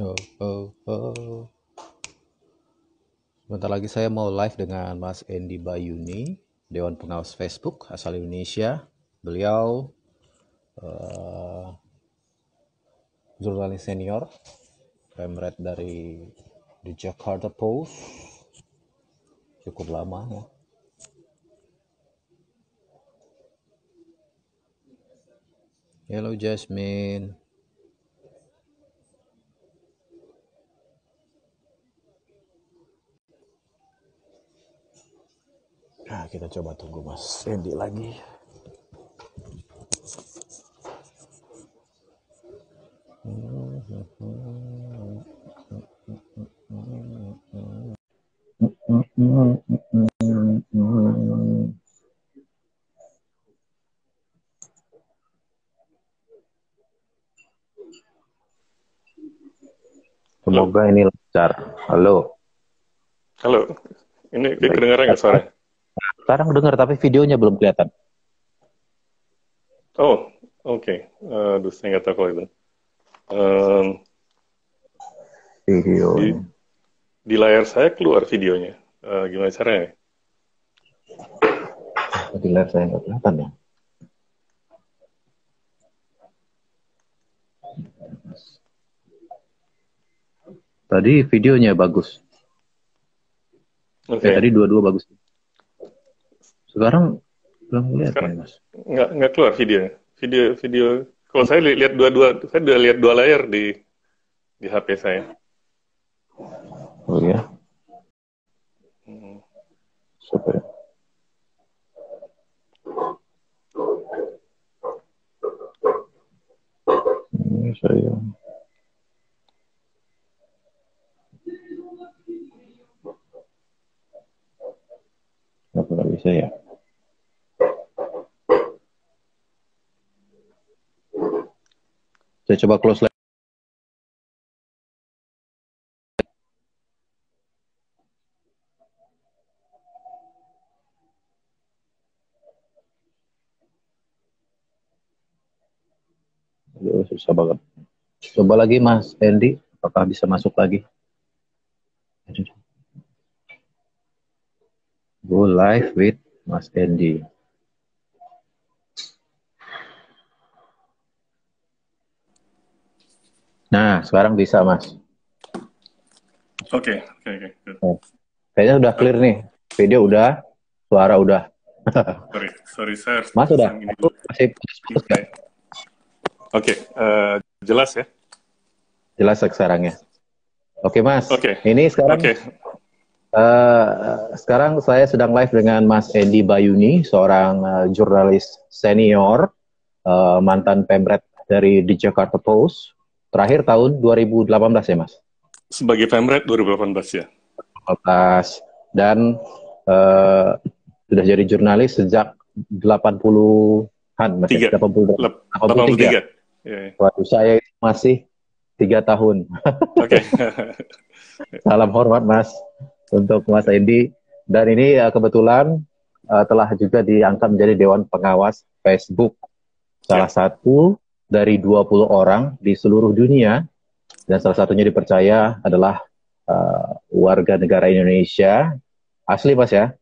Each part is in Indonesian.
Oh, oh, oh. Sebentar lagi saya mau live dengan Mas Endi Bayuni, Dewan Pengawas Facebook asal Indonesia. Beliau jurnalis senior, pemret dari The Jakarta Post, cukup lama ya. Hello Jasmine. Nah, kita coba tunggu Mas Endi lagi. Halo, Semoga ini lancar. Halo. halo. Ini Baik. kedengaran nggak suara? Sekarang dengar tapi videonya belum kelihatan. Oh, oke. Aduh, saya nggak tahu kalau itu. Em, di, Videonya. di layar saya keluar videonya. Gimana caranya? Di live saya nggak kelihatan ya. Tadi videonya bagus. Tadi Oke. dua-dua bagus. Sekarang belum kelihatan, Sekarang Mas. nggak keluar videonya. Video. Kalau saya lihat dua-dua, saya udah lihat dua layar di HP saya. Oh ya, Hmm, supaya ini saya nggak bisa ya. Saya coba close lagi. Aduh, susah banget. Coba lagi, Mas Andy. Apakah bisa masuk lagi? Aduh. Go live with Mas Andy. Nah, sekarang bisa, Mas. Oke, oke, oke. Good. Oh, kayaknya udah clear nih. Video udah, suara udah. Sorry, saya harus Mas udah? pasang ini dulu. Masih putus-putus nggak? Oke, oke. Jelas ya? Jelas sekarang ya. Oke, Mas. Oke, Ini sekarang oke. sekarang saya sedang live dengan Mas Endi Bayuni, seorang jurnalis senior, mantan pemret dari The Jakarta Post. Terakhir tahun 2018 ya, Mas? Sebagai Pemret 2018 ya. 18. Dan eh, sudah jadi jurnalis sejak 80-an, Mas ya? Tiga. 80, 83. 83. Ya. Waduh, saya itu masih 3 tahun. Oke. Salam hormat, Mas, untuk Mas Endi. Dan ini kebetulan telah juga diangkat menjadi Dewan Pengawas Facebook, Ya. salah satu dari 20 orang di seluruh dunia, dan salah satunya dipercaya adalah warga negara Indonesia, asli Mas ya,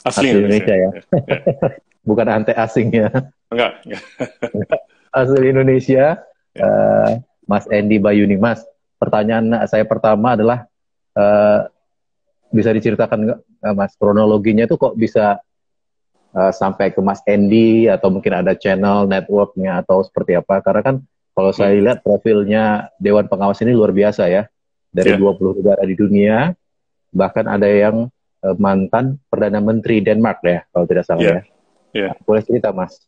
Asli asli Indonesia. Indonesia ya, Ya. Ya. bukan ante asing ya, Enggak. Enggak. asli Indonesia, Ya. Mas Endi Bayuni. Mas, pertanyaan saya pertama adalah, eh, bisa diceritakan nggak, Mas, kronologinya itu kok bisa sampai ke Mas Endi, atau mungkin ada channel networknya atau seperti apa? Karena kan kalau saya Hmm. lihat profilnya Dewan Pengawas ini luar biasa ya, dari Ya. 20 negara di dunia, bahkan ada yang mantan Perdana Menteri Denmark ya, kalau tidak salah ya. Ya. Ya. Boleh cerita, Mas?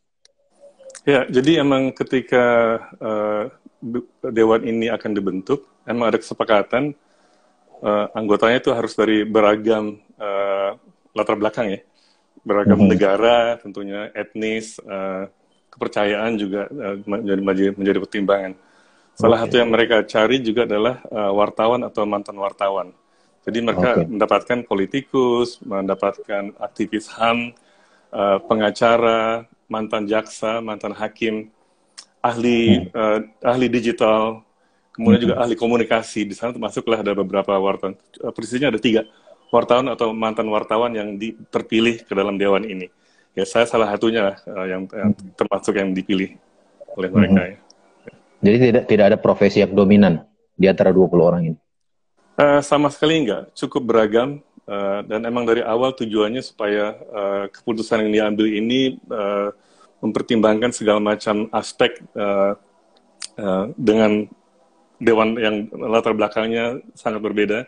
Ya. Jadi emang ketika eh, Dewan ini akan dibentuk, emang ada kesepakatan anggotanya itu harus dari beragam latar belakang ya. Beragam Mhm. negara, tentunya etnis, kepercayaan juga menjadi pertimbangan. Salah satu Oke, yang mereka cari juga adalah wartawan atau mantan wartawan. Jadi mereka oke. mendapatkan politikus, mendapatkan aktivis HAM, pengacara, mantan jaksa, mantan hakim, ahli Mhm. ahli digital, kemudian juga ahli komunikasi. Di sana termasuklah ada beberapa wartawan, persisnya ada 3 wartawan atau mantan wartawan yang terpilih ke dalam dewan ini. Ya, saya salah satunya yang termasuk yang dipilih oleh mereka. Ya. Jadi tidak ada profesi yang dominan di antara 20 orang ini? Sama sekali enggak, cukup beragam. Dan emang dari awal tujuannya supaya keputusan yang diambil ini mempertimbangkan segala macam aspek dengan dewan yang latar belakangnya sangat berbeda,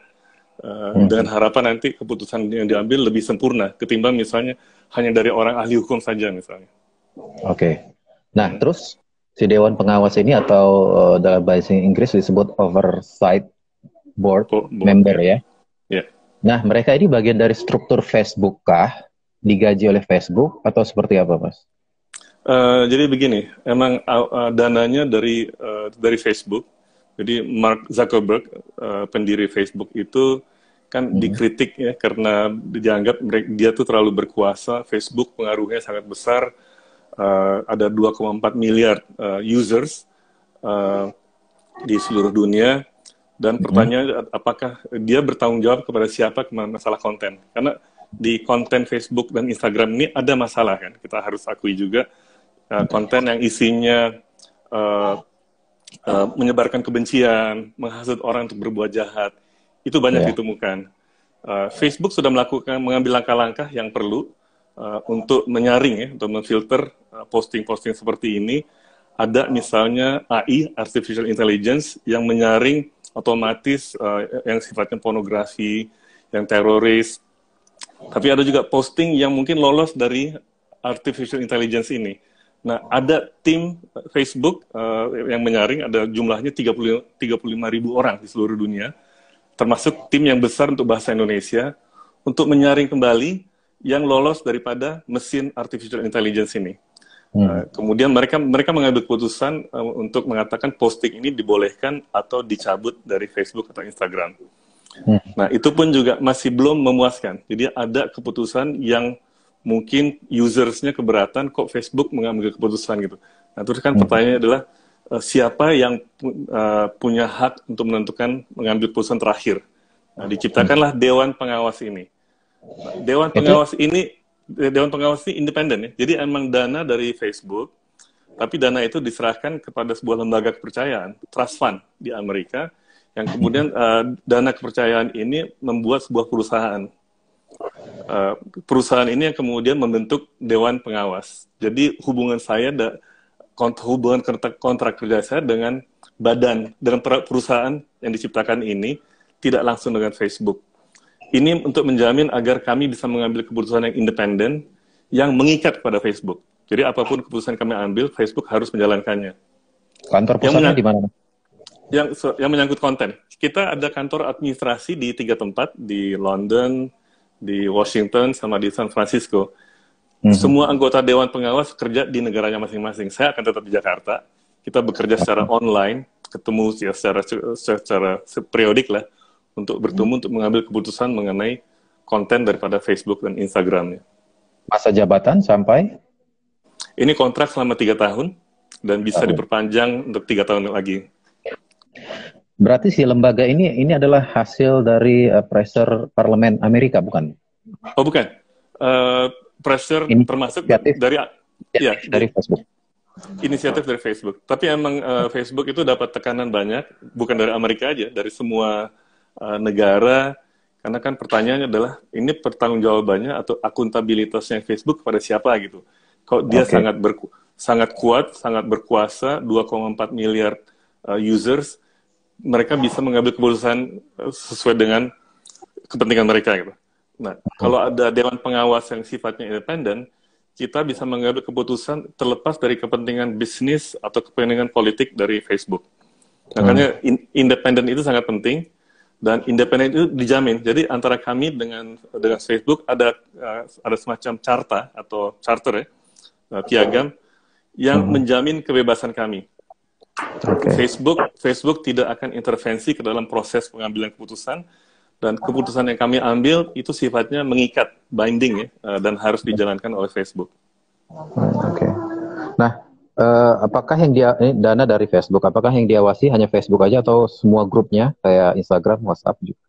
dengan harapan nanti keputusan yang diambil lebih sempurna ketimbang misalnya hanya dari orang ahli hukum saja misalnya. Oke. Nah, terus si dewan pengawas ini atau dalam bahasa Inggris disebut oversight board member ya. Yeah. Nah, mereka ini bagian dari struktur Facebook kah? Digaji oleh Facebook atau seperti apa, Mas? Jadi begini, emang dananya dari Facebook. Jadi Mark Zuckerberg, pendiri Facebook itu kan dikritik ya karena dianggap dia tuh terlalu berkuasa. Facebook pengaruhnya sangat besar, ada 2,4 miliar users di seluruh dunia. Dan pertanyaannya apakah dia bertanggung jawab kepada siapa masalah konten? Karena di konten Facebook dan Instagram ini ada masalah kan, kita harus akui juga konten yang isinya menyebarkan kebencian, menghasut orang untuk berbuat jahat, itu banyak ditemukan. Facebook sudah mengambil langkah-langkah yang perlu untuk menyaring ya, untuk memfilter posting-posting seperti ini. Ada misalnya AI, Artificial Intelligence, yang menyaring otomatis yang sifatnya pornografi, yang teroris. Tapi ada juga posting yang mungkin lolos dari Artificial Intelligence ini. Nah, ada tim Facebook yang menyaring, ada jumlahnya 35.000 orang di seluruh dunia, termasuk tim yang besar untuk bahasa Indonesia, untuk menyaring kembali yang lolos daripada mesin Artificial Intelligence ini. Kemudian mereka mengambil keputusan untuk mengatakan posting ini dibolehkan atau dicabut dari Facebook atau Instagram. Nah, itu pun juga masih belum memuaskan. Jadi ada keputusan yang mungkin usersnya keberatan kok Facebook mengambil keputusan gitu. Nah, terus kan pertanyaannya adalah siapa yang punya hak untuk menentukan mengambil keputusan terakhir. Nah, diciptakanlah Dewan Pengawas ini. Nah, Dewan Pengawas ini independen ya. Jadi emang dana dari Facebook, tapi dana itu diserahkan kepada sebuah lembaga kepercayaan, trust fund di Amerika, yang kemudian dana kepercayaan ini membuat sebuah perusahaan. Perusahaan ini yang kemudian membentuk Dewan Pengawas. Jadi hubungan kontrak kerja saya dengan perusahaan yang diciptakan ini tidak langsung dengan Facebook. Ini untuk menjamin agar kami bisa mengambil keputusan yang independen yang mengikat pada Facebook. Jadi apapun keputusan kami ambil, Facebook harus menjalankannya. Kantor pusatnya di mana? Yang menyangkut konten. Kita ada kantor administrasi di 3 tempat, di London, di Washington, sama di San Francisco. Semua anggota Dewan Pengawas kerja di negaranya masing-masing. Saya akan tetap di Jakarta. Kita bekerja secara online, ketemu ya secara periodik lah, untuk bertemu untuk mengambil keputusan mengenai konten daripada Facebook dan Instagramnya. Masa jabatan sampai? Ini kontrak selama 3 tahun, dan bisa diperpanjang untuk 3 tahun lagi. Berarti si lembaga ini adalah hasil dari pressure parlemen Amerika, bukan? Oh, bukan. Pressure termasuk dari Facebook. Inisiatif dari Facebook. Tapi emang Facebook itu dapat tekanan banyak, bukan dari Amerika aja, dari semua negara. Karena kan pertanyaannya adalah, ini pertanggungjawabannya atau akuntabilitasnya Facebook kepada siapa gitu. Kalau dia sangat kuat, sangat berkuasa, 2,4 miliar users, mereka bisa mengambil keputusan sesuai dengan kepentingan mereka gitu. Nah, kalau ada Dewan Pengawas yang sifatnya independen, kita bisa mengambil keputusan terlepas dari kepentingan bisnis atau kepentingan politik dari Facebook. Makanya independen itu sangat penting, dan independen itu dijamin. Jadi antara kami dengan Facebook ada semacam charter ya, piagam yang menjamin kebebasan kami. Facebook tidak akan intervensi ke dalam proses pengambilan keputusan, dan keputusan yang kami ambil itu sifatnya mengikat, binding ya, dan harus dijalankan oleh Facebook. Nah, apakah yang dia ini dana dari Facebook, apakah yang diawasi hanya Facebook aja atau semua grupnya kayak Instagram, WhatsApp juga?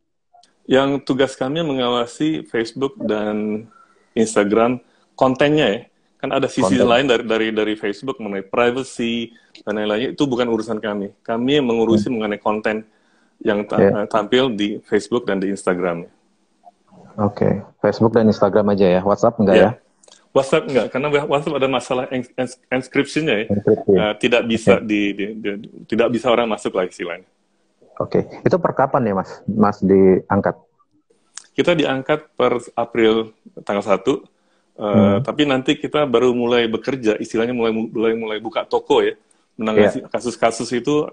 Yang tugas kami mengawasi Facebook dan Instagram kontennya ya. Kan ada sisi Konten. lain dari Facebook mengenai privacy dan lain-lainnya, itu bukan urusan kami. Kami yang Hmm. mengurusi mengenai konten yang Ya, tampil di Facebook dan di Instagram. oke. Facebook dan Instagram aja ya, WhatsApp enggak ya? Ya, WhatsApp enggak, karena WhatsApp ada masalah encryption-nya ya. Enkripsi. Tidak Oke. bisa tidak bisa orang masuk lah istilahnya. Oke. Itu per kapan ya, Mas? Mas diangkat? Kita diangkat per April tanggal 1, Hmm. tapi nanti kita baru mulai bekerja, istilahnya mulai buka toko ya, Ya, menangani kasus-kasus itu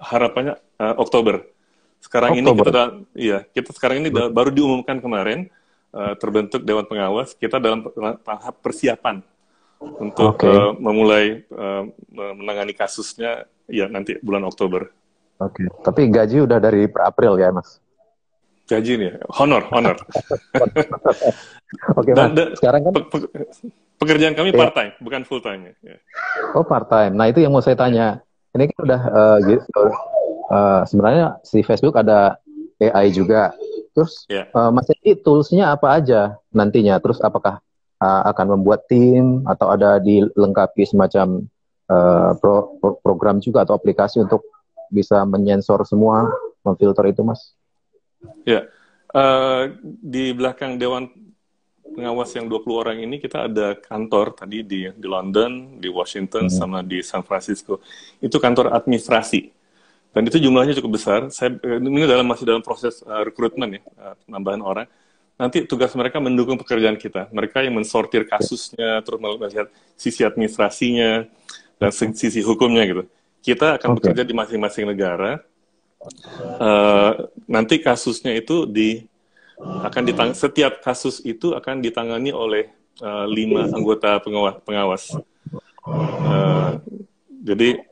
harapannya Oktober. Sekarang ini Oktober. kita sekarang ini baru diumumkan kemarin terbentuk Dewan Pengawas, kita dalam tahap persiapan untuk Oke. memulai menangani kasusnya ya nanti bulan Oktober. Oke. Tapi gaji udah dari per April ya, Mas? Gaji nih, honor. Oke, Mas. Dan Sekarang kan pekerjaan kami ya. part time, bukan full time ya. Oh, part time. Nah, itu yang mau saya tanya. Ini kan udah sebenarnya si Facebook ada AI juga. Terus Ya. Mas Edi tools-nya apa aja nantinya? Terus apakah akan membuat tim atau ada dilengkapi semacam program juga atau aplikasi untuk bisa menyensor semua, memfilter itu, Mas? Ya, di belakang Dewan Pengawas yang 20 orang ini kita ada kantor tadi di London, di Washington, Hmm. sama di San Francisco. Itu kantor administrasi. Dan itu jumlahnya cukup besar. Ini masih dalam proses rekrutmen ya, penambahan orang. Nanti tugas mereka mendukung pekerjaan kita. Mereka yang mensortir kasusnya, terus melihat sisi administrasinya, dan sisi hukumnya gitu. Kita akan Oke. bekerja di masing-masing negara. Nanti kasusnya itu setiap kasus itu akan ditangani oleh 5 anggota pengawas. Jadi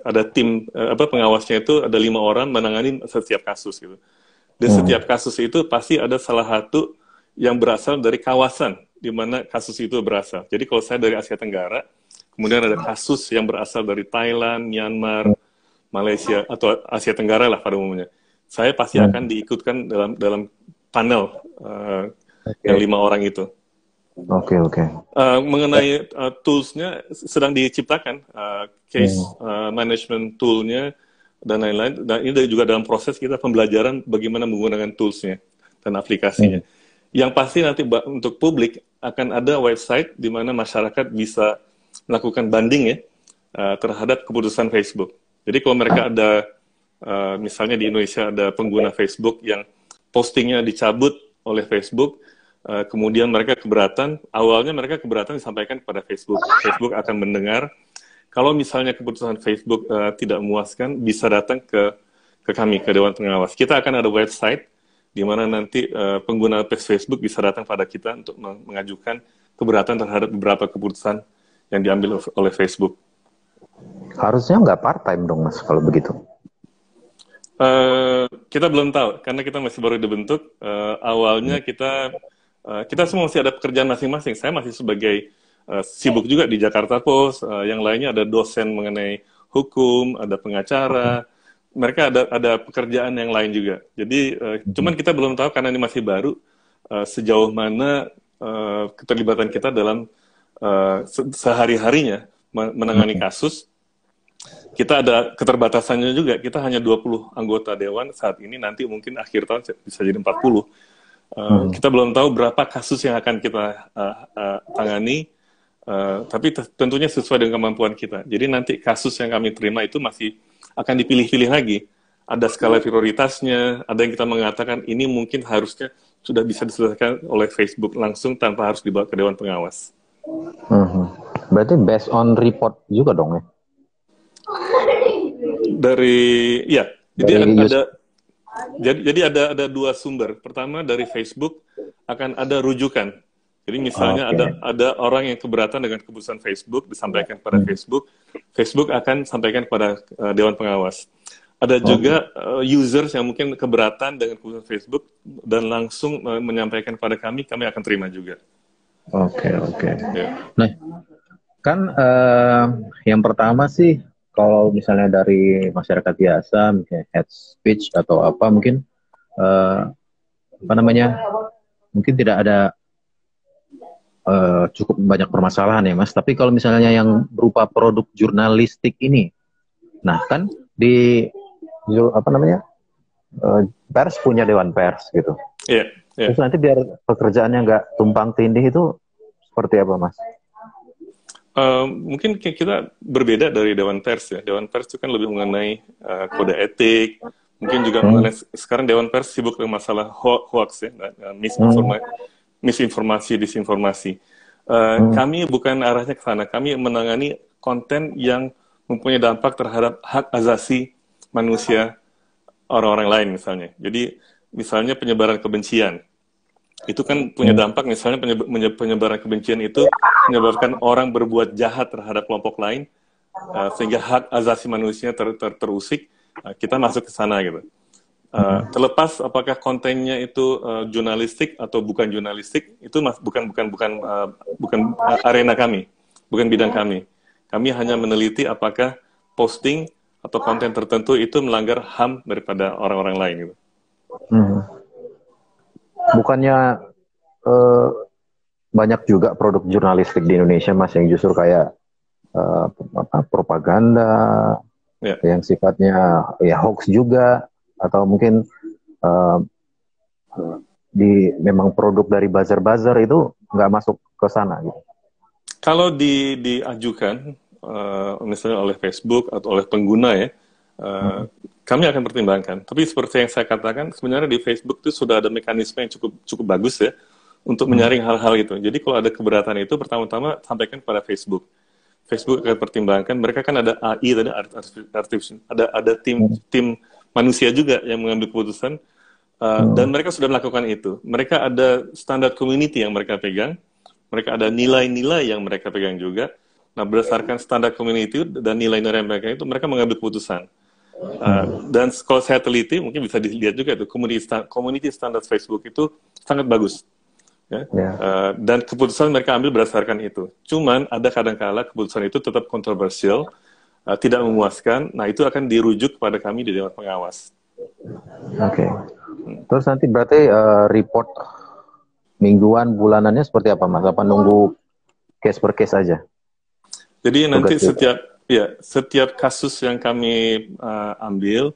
ada tim pengawasnya itu ada 5 orang menangani setiap kasus gitu. Dan setiap kasus itu pasti ada salah satu yang berasal dari kawasan di mana kasus itu berasal. Jadi kalau saya dari Asia Tenggara, kemudian ada kasus yang berasal dari Thailand, Myanmar, Malaysia atau Asia Tenggara lah pada umumnya. Saya pasti akan diikutkan dalam panel yang 5 orang itu. Oke. Mengenai tools-nya sedang diciptakan, case management tool-nya dan lain-lain. Dan ini juga dalam proses kita pembelajaran bagaimana menggunakan tools-nya dan aplikasinya. Yang pasti nanti untuk publik akan ada website di mana masyarakat bisa melakukan banding ya terhadap keputusan Facebook. Jadi kalau mereka ada, misalnya di Indonesia ada pengguna Facebook yang postingnya dicabut oleh Facebook, kemudian mereka keberatan, awalnya mereka keberatan disampaikan kepada Facebook. Facebook akan mendengar, kalau misalnya keputusan Facebook tidak memuaskan, bisa datang ke kami, ke Dewan Pengawas. Kita akan ada website, di mana nanti pengguna Facebook bisa datang pada kita untuk mengajukan keberatan terhadap beberapa keputusan yang diambil oleh Facebook. Harusnya nggak part-time dong, Mas, kalau begitu. Kita belum tahu, karena kita masih baru dibentuk. Awalnya kita semua masih ada pekerjaan masing-masing. Saya masih sebagai sibuk juga di Jakarta Post. Yang lainnya ada dosen mengenai hukum, ada pengacara. Mereka ada pekerjaan yang lain juga. Jadi, cuman kita belum tahu karena ini masih baru, sejauh mana keterlibatan kita dalam sehari-harinya menangani kasus. Kita ada keterbatasannya juga. Kita hanya 20 anggota dewan saat ini. Nanti mungkin akhir tahun bisa jadi 40. Kita belum tahu berapa kasus yang akan kita tangani, tapi tentunya sesuai dengan kemampuan kita. Jadi nanti kasus yang kami terima itu masih akan dipilih-pilih lagi. Ada skala prioritasnya, ada yang kita mengatakan ini mungkin harusnya sudah bisa diselesaikan oleh Facebook langsung tanpa harus dibawa ke Dewan Pengawas. Berarti based on report juga dong ya? Jadi ada 2 sumber. Pertama dari Facebook akan ada rujukan. Jadi misalnya ada orang yang keberatan dengan keputusan Facebook disampaikan kepada Facebook, Facebook akan sampaikan kepada Dewan Pengawas. Ada juga users yang mungkin keberatan dengan keputusan Facebook dan langsung menyampaikan kepada kami akan terima juga. Oke. Ya. Nah, Kan yang pertama sih kalau misalnya dari masyarakat biasa, misalnya head speech atau apa mungkin eh, apa namanya, mungkin tidak ada cukup banyak permasalahan ya Mas. Tapi kalau misalnya yang berupa produk jurnalistik ini, nah kan di apa namanya, pers punya dewan pers gitu. Iya, iya. Terus nanti biar pekerjaannya nggak tumpang tindih itu seperti apa Mas? Mungkin kita berbeda dari Dewan Pers ya. Dewan Pers itu kan lebih mengenai kode etik, mungkin juga mengenai sekarang Dewan Pers sibuk dengan masalah hoax ya, misinformasi, disinformasi. Kami bukan arahnya ke sana. Kami menangani konten yang mempunyai dampak terhadap hak asasi manusia orang-orang lain misalnya. Jadi misalnya penyebaran kebencian. Itu kan punya dampak, misalnya penyebaran kebencian itu menyebabkan orang berbuat jahat terhadap kelompok lain, sehingga hak asasi manusia terusik, kita masuk ke sana gitu. Terlepas apakah kontennya itu jurnalistik atau bukan jurnalistik, itu bukan arena kami, bukan bidang kami. Kami hanya meneliti apakah posting atau konten tertentu itu melanggar HAM daripada orang-orang lain gitu. Bukannya eh, banyak juga produk jurnalistik di Indonesia Mas yang justru kayak propaganda Ya. yang sifatnya ya hoax juga, atau mungkin eh, memang produk dari buzzer-buzzer itu nggak masuk ke sana gitu. Kalau diajukan misalnya oleh Facebook atau oleh pengguna ya, kami akan pertimbangkan. Tapi seperti yang saya katakan, sebenarnya di Facebook itu sudah ada mekanisme yang cukup bagus ya untuk menyaring hal-hal itu. Jadi kalau ada keberatan itu, pertama-tama sampaikan kepada Facebook. Facebook akan pertimbangkan. Mereka kan ada AI tadi, ada tim manusia juga yang mengambil keputusan. Dan mereka sudah melakukan itu. Mereka ada standar community yang mereka pegang. Mereka ada nilai-nilai yang mereka pegang juga. Nah, berdasarkan standar community dan nilai-nilai yang mereka itu, mereka mengambil keputusan. Dan kalau saya teliti, mungkin bisa dilihat juga itu, community standard Facebook itu sangat bagus. Ya? Dan keputusan mereka ambil berdasarkan itu. Cuman ada kadang-kala keputusan itu tetap kontroversial, tidak memuaskan. Nah, itu akan dirujuk kepada kami di Dewan Pengawas. Oke. Terus nanti berarti report mingguan, bulanannya seperti apa Mas? Apa nunggu case per case aja? Jadi nanti setiap kasus yang kami ambil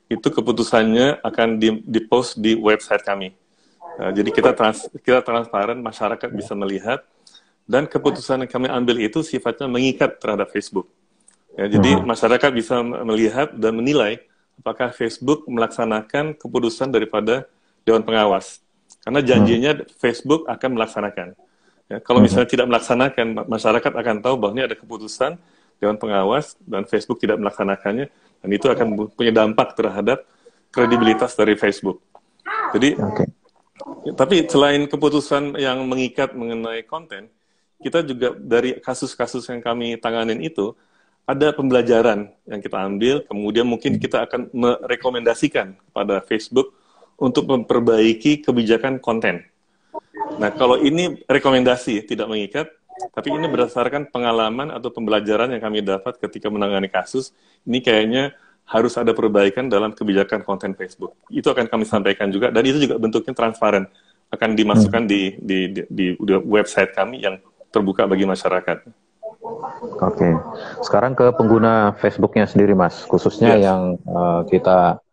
itu keputusannya akan di-post di website kami. Jadi kita transparan, masyarakat bisa melihat, dan keputusan yang kami ambil itu sifatnya mengikat terhadap Facebook. Ya, jadi masyarakat bisa melihat dan menilai apakah Facebook melaksanakan keputusan daripada Dewan Pengawas. Karena janjinya Facebook akan melaksanakan. Ya, kalau misalnya tidak melaksanakan, masyarakat akan tahu bahwa ini ada keputusan Dewan Pengawas dan Facebook tidak melaksanakannya, dan itu akan punya dampak terhadap kredibilitas dari Facebook. Jadi, tapi selain keputusan yang mengikat mengenai konten, kita juga dari kasus-kasus yang kami tanganin itu, ada pembelajaran yang kita ambil, kemudian mungkin kita akan merekomendasikan kepada Facebook untuk memperbaiki kebijakan konten. Nah, kalau ini rekomendasi, tidak mengikat, tapi ini berdasarkan pengalaman atau pembelajaran yang kami dapat ketika menangani kasus, ini kayaknya harus ada perbaikan dalam kebijakan konten Facebook. Itu akan kami sampaikan juga, dan itu juga bentuknya transparan, akan dimasukkan di website kami yang terbuka bagi masyarakat. Oke. Sekarang ke pengguna Facebooknya sendiri, Mas, khususnya yang kita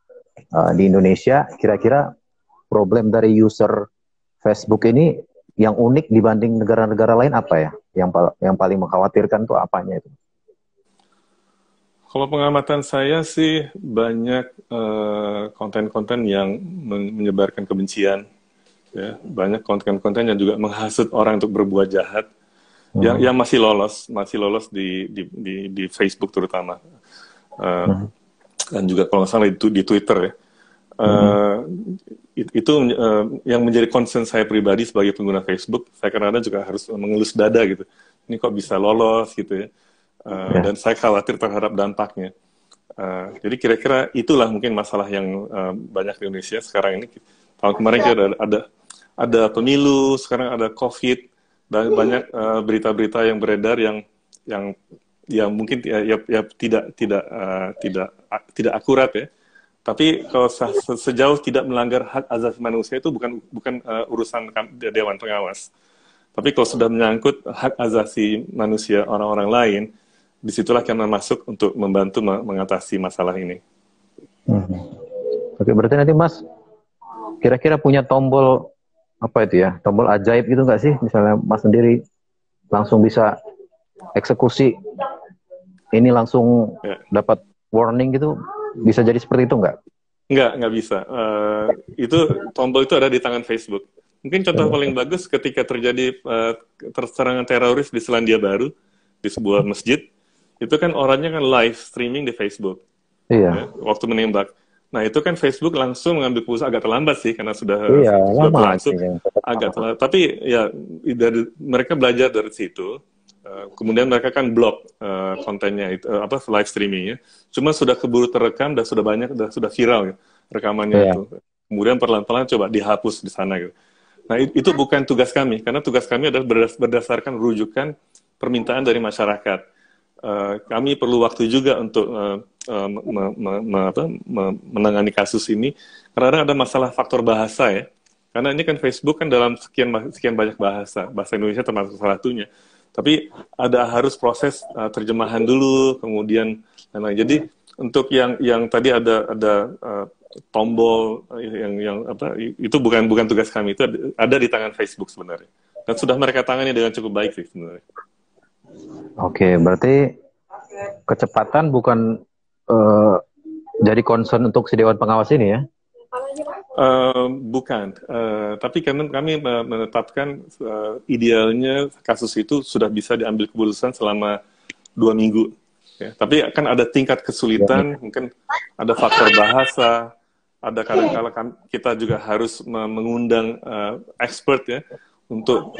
di Indonesia, kira-kira problem dari user Facebook ini yang unik dibanding negara-negara lain apa ya? Yang paling mengkhawatirkan tuh apanya itu? Kalau pengamatan saya sih banyak konten-konten yang menyebarkan kebencian, ya, banyak konten-konten yang juga menghasut orang untuk berbuat jahat, yang masih lolos di Facebook terutama, dan juga kalau nggak salah di Twitter ya. Itu yang menjadi concern saya pribadi sebagai pengguna Facebook. Saya kadang-kadang juga harus mengelus dada gitu. Ini kok bisa lolos gitu ya. Dan saya khawatir terhadap dampaknya. Jadi kira-kira itulah mungkin masalah yang banyak di Indonesia sekarang ini. Tahun kemarin kita ada pemilu, sekarang ada COVID, dan banyak berita-berita yang beredar yang yang mungkin tidak akurat ya. Tapi kalau sejauh tidak melanggar hak asasi manusia itu bukan urusan Dewan Pengawas. Tapi kalau sudah menyangkut hak asasi manusia orang-orang lain, disitulah kami masuk untuk membantu mengatasi masalah ini. Oke, berarti nanti Mas kira-kira punya tombol apa itu ya, tombol ajaib gitu nggak sih? Misalnya Mas sendiri langsung bisa eksekusi, ini langsung dapat warning gitu, bisa jadi seperti itu nggak? Nggak bisa. Itu tombol itu ada di tangan Facebook. Mungkin contoh paling bagus ketika terjadi serangan teroris di Selandia Baru, di sebuah masjid, itu kan orangnya kan live streaming di Facebook. Iya. Ya, waktu menembak. Nah itu kan Facebook langsung mengambil keputusan, agak terlambat sih karena sudah berlangsung, agak terlambat. Tapi ya mereka belajar dari situ. Kemudian mereka kan blok kontennya itu live streamingnya. Cuma sudah keburu terekam dan sudah banyak, sudah viral ya, rekamannya itu. Kemudian perlahan-lahan coba dihapus di sana gitu. Nah itu bukan tugas kami, karena tugas kami adalah berdasarkan rujukan permintaan dari masyarakat. Kami perlu waktu juga untuk menangani kasus ini, karena ada masalah faktor bahasa ya. Karena ini kan Facebook kan dalam sekian banyak bahasa Indonesia termasuk salah satunya. Tapi harus proses terjemahan dulu, kemudian jadi untuk yang tadi ada tombol yang itu bukan tugas kami, itu ada di tangan Facebook sebenarnya. Dan sudah mereka tangani dengan cukup baik sih sebenarnya. Oke, berarti kecepatan bukan jadi concern untuk si Dewan Pengawas ini ya? Bukan, tapi kami menetapkan idealnya kasus itu sudah bisa diambil keputusan selama 2 minggu. Ya. Tapi akan ada tingkat kesulitan, mungkin ada faktor bahasa, ada kadang-kadang kita juga harus mengundang expert ya untuk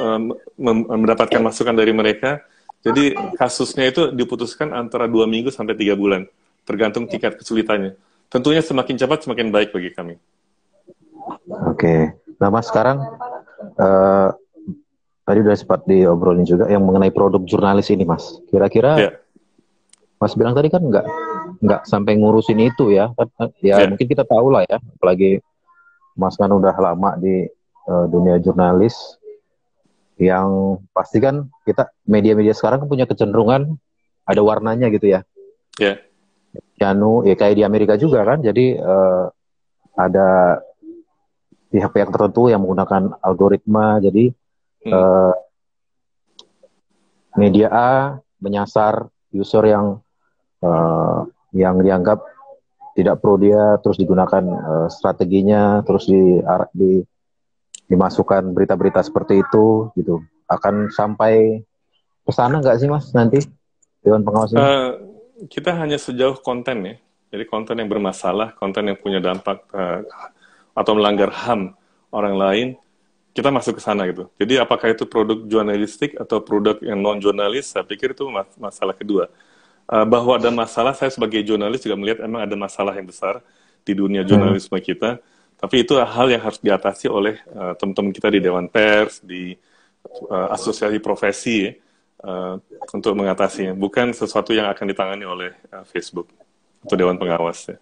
mendapatkan masukan dari mereka. Jadi kasusnya itu diputuskan antara 2 minggu sampai 3 bulan, tergantung tingkat kesulitannya. Tentunya semakin cepat semakin baik bagi kami. Oke, nah Mas sekarang tadi udah sempat diobrolin juga yang mengenai produk jurnalis ini Mas. Kira-kira Mas bilang tadi kan nggak sampai ngurusin itu ya. Mungkin kita tahu lah ya, apalagi Mas kan udah lama di dunia jurnalis. Yang pasti kan kita media-media sekarang kan punya kecenderungan ada warnanya gitu ya. Ya kayak di Amerika juga kan. Jadi ada pihak-pihak tertentu yang menggunakan algoritma, jadi media A menyasar user yang dianggap tidak pro dia, terus digunakan strateginya, terus dimasukkan berita-berita seperti itu, gitu. Akan sampai ke sana nggak sih Mas nanti Dewan Pengawas ini? Kita hanya sejauh konten ya, jadi konten yang bermasalah, konten yang punya dampak atau melanggar HAM orang lain, kita masuk ke sana gitu. Jadi apakah itu produk jurnalistik atau produk yang non-jurnalis, saya pikir itu masalah kedua. Bahwa ada masalah, saya sebagai jurnalis juga melihat emang ada masalah yang besar di dunia jurnalisme kita, tapi itu hal yang harus diatasi oleh teman-teman kita di Dewan Pers, di asosiasi profesi untuk mengatasinya. Bukan sesuatu yang akan ditangani oleh Facebook atau Dewan Pengawas ya.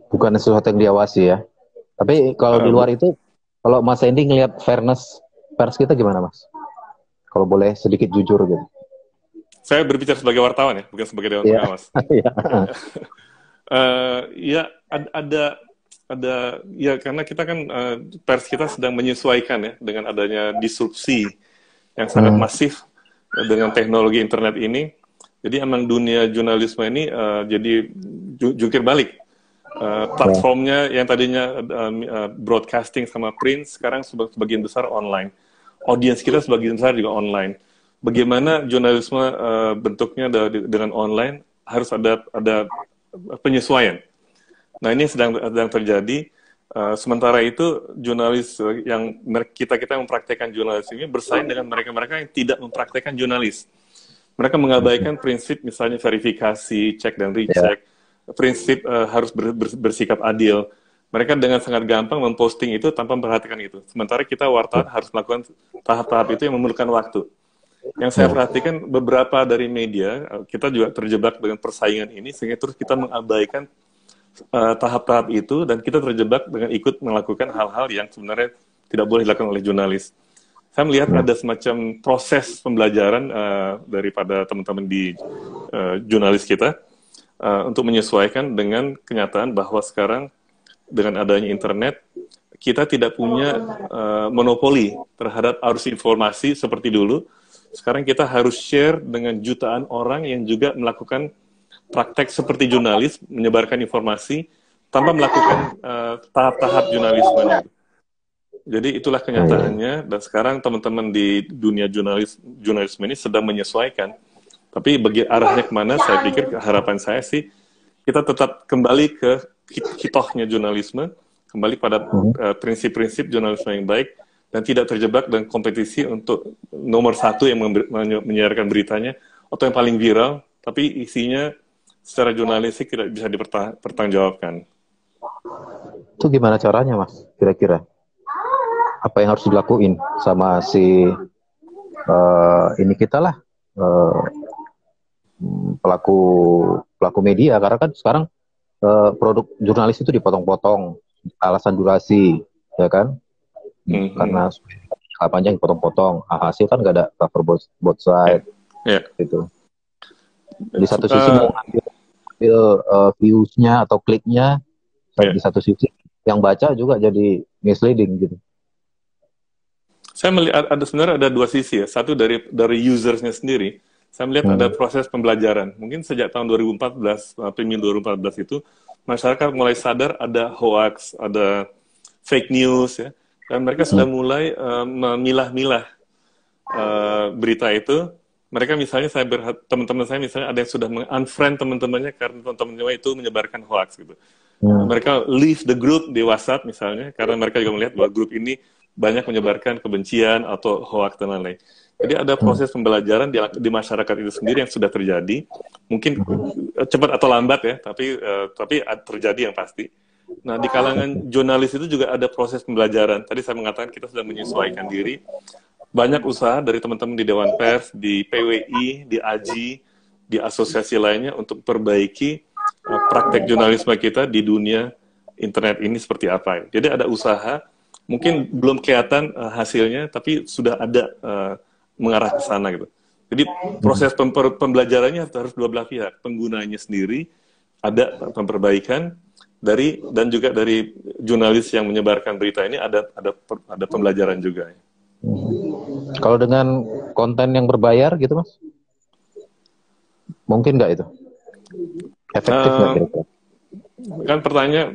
Bukan sesuatu yang diawasi ya. Tapi kalau di luar itu, kalau Mas Hendy ngelihat fairness pers kita gimana Mas? Kalau boleh sedikit jujur gitu. Saya berbicara sebagai wartawan ya, bukan sebagai Dewan Pengawas. Ada ya, karena kita kan pers kita sedang menyesuaikan ya dengan adanya disrupsi yang sangat masif dengan teknologi internet ini. Jadi emang dunia jurnalisme ini jadi jungkir balik. Platformnya yang tadinya broadcasting sama print, sekarang sebagian besar online. Audiens kita sebagian besar juga online. Bagaimana jurnalisme bentuknya dengan online, harus ada penyesuaian. Nah ini sedang terjadi. Sementara itu jurnalis yang kita mempraktekkan jurnalis ini bersaing dengan mereka-mereka yang tidak mempraktekkan jurnalis. Mereka mengabaikan prinsip misalnya verifikasi, cek dan recheck, prinsip harus bersikap adil. Mereka dengan sangat gampang memposting itu tanpa memperhatikan itu. Sementara kita wartawan harus melakukan tahap-tahap itu yang memerlukan waktu. Yang saya perhatikan beberapa dari media, kita juga terjebak dengan persaingan ini, sehingga terus kita mengabaikan tahap-tahap itu, dan kita terjebak dengan ikut melakukan hal-hal yang sebenarnya tidak boleh dilakukan oleh jurnalis. Saya melihat ada semacam proses pembelajaran daripada teman-teman di jurnalis kita untuk menyesuaikan dengan kenyataan bahwa sekarang dengan adanya internet, kita tidak punya monopoli terhadap arus informasi seperti dulu. Sekarang kita harus share dengan jutaan orang yang juga melakukan praktek seperti jurnalis, menyebarkan informasi tanpa melakukan tahap-tahap jurnalisme. Jadi itulah kenyataannya, dan sekarang teman-teman di dunia jurnalisme ini sedang menyesuaikan. Tapi bagi arahnya kemana, saya pikir harapan saya sih, kita tetap kembali ke hitohnya jurnalisme, kembali pada prinsip-prinsip jurnalisme yang baik, dan tidak terjebak dengan kompetisi untuk nomor satu yang menyiarkan beritanya, atau yang paling viral, tapi isinya secara jurnalistik tidak bisa dipertanggungjawabkan. Itu gimana caranya, Mas? Kira-kira apa yang harus dilakuin sama si ini kita lah, pelaku media, karena kan sekarang produk jurnalis itu dipotong-potong, alasan durasi, ya kan? Karena panjang dipotong-potong, hasil kan nggak ada cover both side, gitu. Di satu sisi mau ambil views-nya atau kliknya, di satu sisi yang baca juga jadi misleading gitu. Saya melihat sebenarnya ada dua sisi ya. Satu dari usersnya sendiri. Saya melihat ada proses pembelajaran. Mungkin sejak tahun 2014, pemilu 2014 itu, masyarakat mulai sadar ada hoax, ada fake news ya. Dan mereka sudah mulai memilah-milah berita itu. Mereka misalnya, teman-teman saya misalnya ada yang sudah unfriend teman-temannya karena teman-temannya itu menyebarkan hoax gitu. Mereka leave the group di WhatsApp misalnya, karena mereka juga melihat bahwa grup ini banyak menyebarkan kebencian atau hoax dan lain-lain. Jadi ada proses pembelajaran di masyarakat itu sendiri yang sudah terjadi. Mungkin cepat atau lambat ya, tapi terjadi yang pasti. Nah, di kalangan jurnalis itu juga ada proses pembelajaran. Tadi saya mengatakan kita sudah menyesuaikan diri. Banyak usaha dari teman-teman di Dewan Pers, di PWI, di AJI, di asosiasi lainnya untuk perbaiki praktek jurnalisme kita di dunia internet ini seperti apa. Jadi ada usaha, mungkin belum kelihatan hasilnya, tapi sudah ada mengarah ke sana gitu. Jadi proses pembelajarannya harus dua belah pihak. Penggunanya sendiri ada perbaikan, dan juga dari jurnalis yang menyebarkan berita ini ada pembelajaran juga. Kalau dengan konten yang berbayar gitu, Mas, mungkin nggak itu efektif nggak kira-kira? Kan pertanyaan,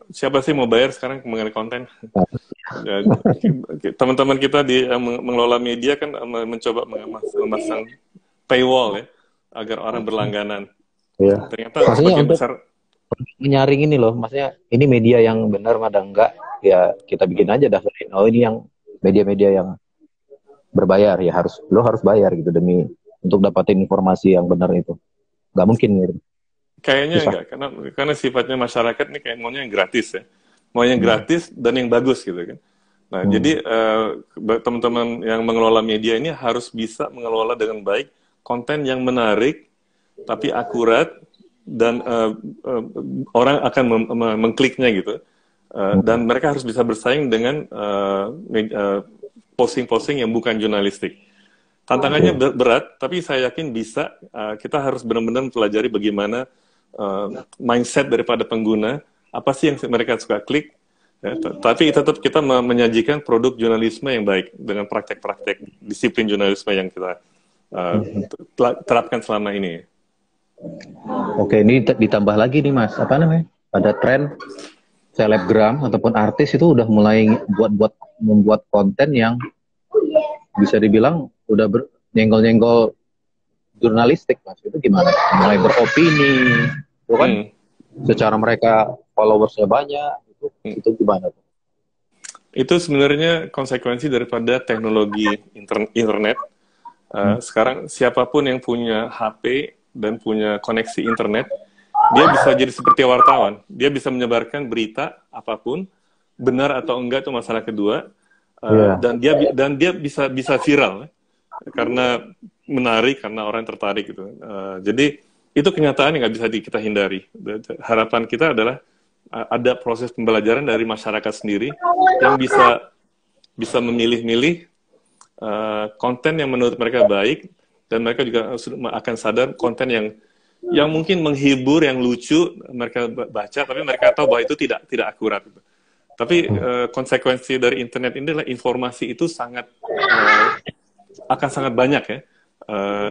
siapa sih mau bayar sekarang mengenai konten? Teman-teman kita di mengelola media kan mencoba memasang paywall ya, agar orang berlangganan. Iya. Ternyata maksudnya sebagian untuk besar menyaring ini loh, maksudnya ini media yang benar mana enggak, ya kita bikin aja daftarin. Oh, ini yang media-media yang berbayar, ya lo harus bayar gitu demi untuk dapatin informasi yang benar itu. Nggak mungkin gitu. Kayaknya enggak, karena sifatnya masyarakat ini kayak maunya yang gratis ya. Mau yang gratis dan yang bagus gitu kan. Nah, jadi teman-teman yang mengelola media ini harus bisa mengelola dengan baik konten yang menarik, tapi akurat, dan orang akan mengkliknya gitu. Dan mereka harus bisa bersaing dengan posting-posting yang bukan jurnalistik. Tantangannya berat, tapi saya yakin bisa. Kita harus benar-benar mempelajari bagaimana mindset daripada pengguna, apa sih yang mereka suka klik, ya, tapi tetap kita menyajikan produk jurnalisme yang baik dengan praktek-praktek disiplin jurnalisme yang kita terapkan selama ini. Oke, ini ditambah lagi nih Mas, apa namanya? Ada tren selebgram ataupun artis itu udah mulai membuat konten yang bisa dibilang udah nyenggol-nyenggol jurnalistik, Mas. Itu gimana? Mulai beropini, itu kan secara mereka followersnya banyak, itu gimana? Itu sebenarnya konsekuensi daripada teknologi internet. Sekarang siapapun yang punya HP dan punya koneksi internet, dia bisa jadi seperti wartawan. Dia bisa menyebarkan berita apapun, benar atau enggak itu masalah kedua, dan dia bisa viral. karena menarik, karena orang tertarik gitu. Jadi itu kenyataan yang nggak bisa kita hindari. Harapan kita adalah ada proses pembelajaran dari masyarakat sendiri yang bisa memilih-milih konten yang menurut mereka baik, dan mereka juga akan sadar konten yang mungkin menghibur, yang lucu mereka baca, tapi mereka tahu bahwa itu tidak akurat. Tapi konsekuensi dari internet ini adalah informasi itu akan sangat banyak ya,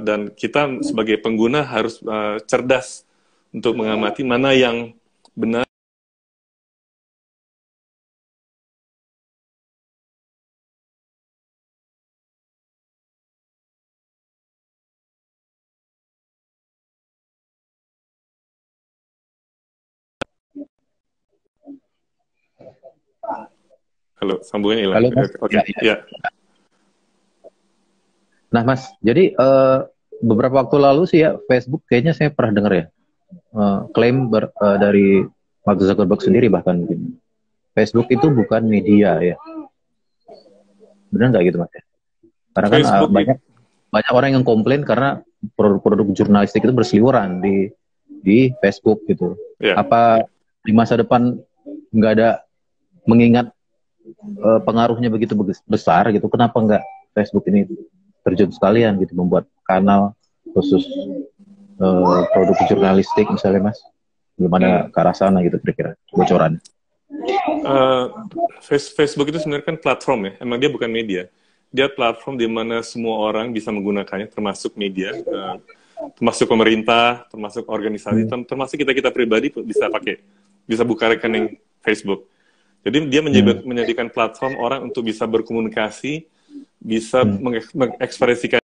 dan kita sebagai pengguna harus cerdas untuk mengamati mana yang benar. Halo, sambungannya hilang. Halo, Mas. Oke, ya. Nah, Mas, jadi beberapa waktu lalu sih ya, Facebook kayaknya saya pernah dengar ya, klaim dari Mark Zuckerberg sendiri bahkan mungkin, Facebook itu bukan media ya. Benar nggak gitu, Mas? Karena kan banyak orang yang komplain karena produk-produk jurnalistik itu berseliweran di Facebook gitu. Yeah. Apa di masa depan nggak ada, mengingat pengaruhnya begitu besar gitu, kenapa nggak Facebook ini terjun sekalian gitu, membuat kanal khusus produk jurnalistik misalnya, Mas? Belum ada ke arah sana gitu kira-kira bocoran. Facebook itu sebenarnya kan platform ya, emang dia bukan media. Dia platform di mana semua orang bisa menggunakannya, termasuk media, termasuk pemerintah, termasuk organisasi, termasuk kita pribadi bisa buka rekening Facebook. Jadi dia menjadikan platform orang untuk bisa berkomunikasi, bisa mengekspresikan